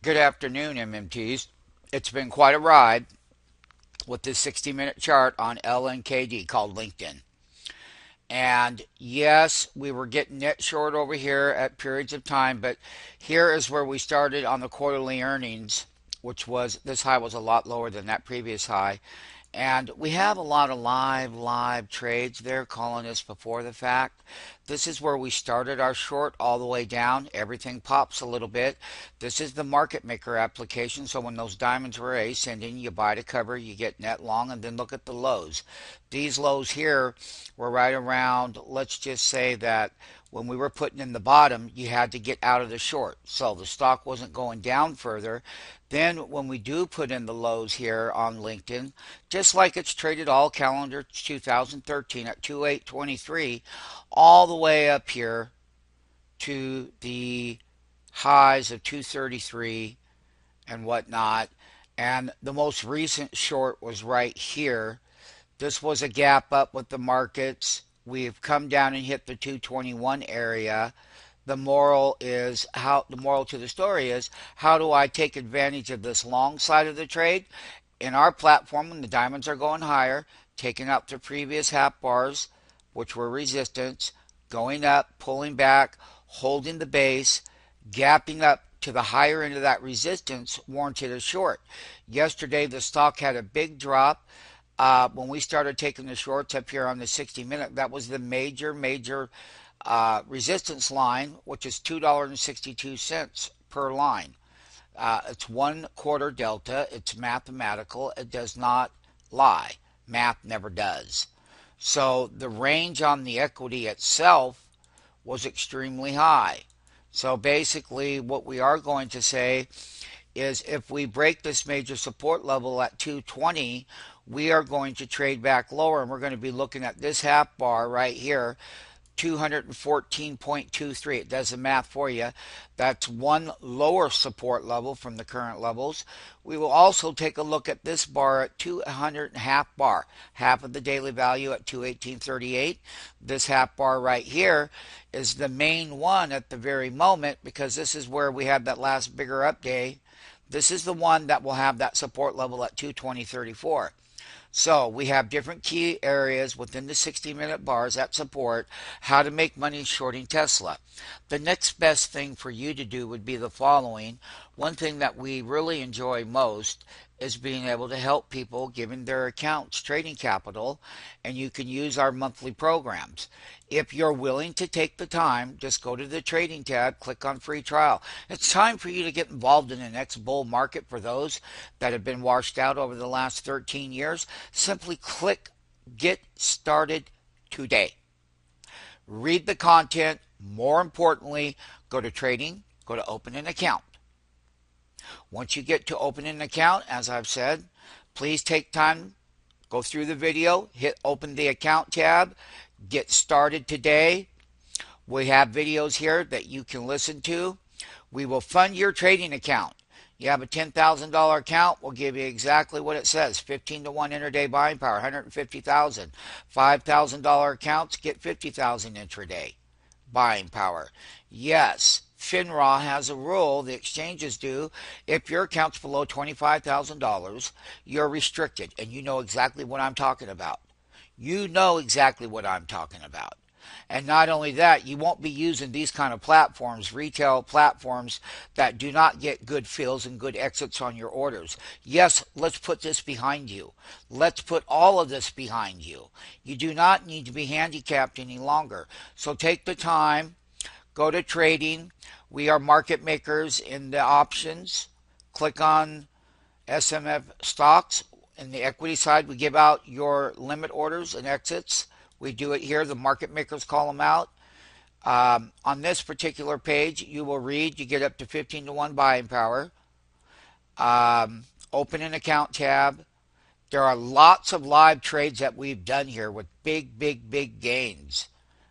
Good afternoon, MMTs. It's been quite a ride with this 60-minute chart on LNKD called LinkedIn. And yes, we were getting net short over here at periods of time, but here is where we started on the quarterly earnings, which was this high was a lot lower than that previous high. And we have a lot of live trades there calling us before the fact. This is where we started our short all the way down. Everything pops a little bit. This is the market maker application. So when those diamonds were ascending, you buy to cover, you get net long, and then look at the lows. These lows here were right around, let's just say that when we were putting in the bottom, you had to get out of the short. So the stock wasn't going down further. Then when we do put in the lows here on LinkedIn, just like it's traded all calendar 2013 at 2823, all the way up here to the highs of 233 and whatnot. And the most recent short was right here. This was a gap up with the markets. We've come down and hit the 221 area. The moral to the story is, how do I take advantage of this long side of the trade? In our platform, when the diamonds are going higher, taking out the previous half bars, which were resistance, going up, pulling back, holding the base, gapping up to the higher end of that resistance warranted a short. Yesterday, the stock had a big drop. When we started taking the shorts up here on the 60-minute, that was the major resistance line, which is $2.62 per line. It's 1/4 delta. It's mathematical. It does not lie. Math never does. So the range on the equity itself was extremely high. So basically, what we are going to say is if we break this major support level at 220, we are going to trade back lower, and we're going to be looking at this half bar right here, 214.23. It does the math for you. That's one lower support level from the current levels. We will also take a look at this bar at 200 half bar, half of the daily value at 218.38. This half bar right here is the main one at the very moment, because this is where we had that last bigger update. This is the one that will have that support level at 220.34. So we have different key areas within the 60-minute bars that support how to make money shorting Tesla. The next best thing for you to do would be the following. One thing that we really enjoy most is being able to help people giving their accounts trading capital, and you can use our monthly programs. If you're willing to take the time, just go to the trading tab, click on free trial. It's time for you to get involved in the next bull market. For those that have been washed out over the last 13 years, simply click get started today. Read the content. More importantly, go to trading, go to open an account. Once you get to open an account, as I've said, please take time, go through the video, hit open the account tab, get started today. We have videos here that you can listen to. We will fund your trading account. You have a $10,000 account, we'll give you exactly what it says. 15 to 1 intraday buying power, 150,000. $5,000 accounts get 50,000 intraday buying power. Yes, FINRA has a rule, the exchanges do. If your account's below $25,000, you're restricted, and you know exactly what I'm talking about. You know exactly what I'm talking about. And not only that, you won't be using these kind of platforms, retail platforms that do not get good fills and good exits on your orders. Yes, let's put this behind you. Let's put all of this behind you. You do not need to be handicapped any longer. So take the time, go to trading. We are market makers in the options. Click on SMF stocks. In the equity side, we give out your limit orders and exits. We do it here. The market makers call them out. On this particular page, you will read, you get up to 15 to 1 buying power. Open an account tab. There are lots of live trades that we've done here with big gains.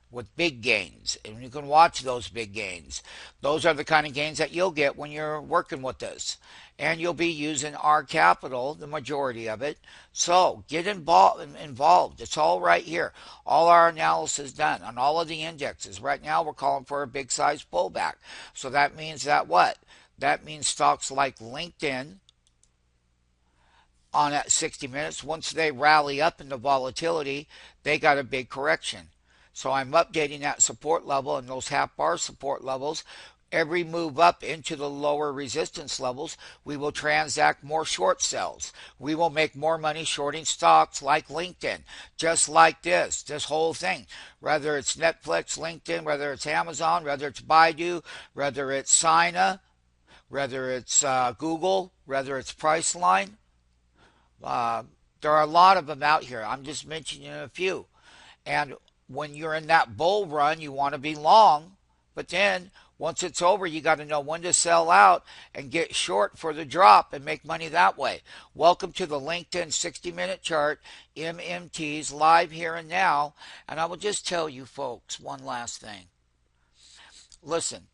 With big gains. And you can watch those big gains. Those are the kind of gains that you'll get when you're working with us. And you'll be using our capital, the majority of it. So get involved. It's all right here. All our analysis done on all of the indexes. Right now we're calling for a big size pullback. So that means that what? That means stocks like LinkedIn on at 60 minutes, once they rally up into volatility, they got a big correction. So I'm updating that support level and those half bar support levels. Every move up into the lower resistance levels, we will transact more short sells. We will make more money shorting stocks like LinkedIn, just like this whole thing. Whether it's Netflix, LinkedIn, whether it's Amazon, whether it's Baidu, whether it's Sina, whether it's Google, whether it's Priceline. Uh, there are a lot of them out here. I'm just mentioning a few. And when you're in that bull run, you want to be long. But then once it's over, you got to know when to sell out and get short for the drop and make money that way. Welcome to the LinkedIn 60-minute chart, MMTs, live here and now. And I will just tell you folks one last thing. Listen,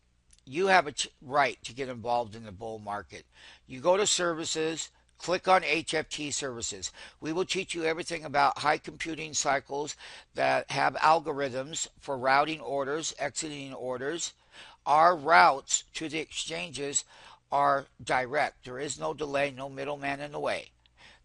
you have a right to get involved in the bull market. You go to services, click on HFT services. We will teach you everything about high computing cycles that have algorithms for routing orders, exiting orders. Our routes to the exchanges are direct. There is no delay, no middleman in the way.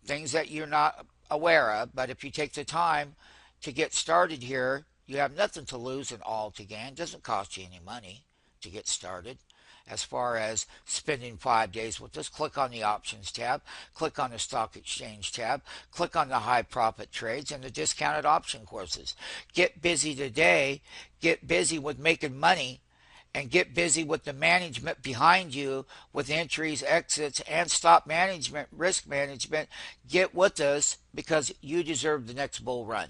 Things that you're not aware of, but if you take the time to get started here, you have nothing to lose and all to gain. It doesn't cost you any money to get started. As far as spending 5 days with us, click on the options tab, click on the stock exchange tab, click on the high profit trades and the discounted option courses. Get busy today, get busy with making money, and get busy with the management behind you with entries, exits, and stop management, risk management. Get with us because you deserve the next bull run.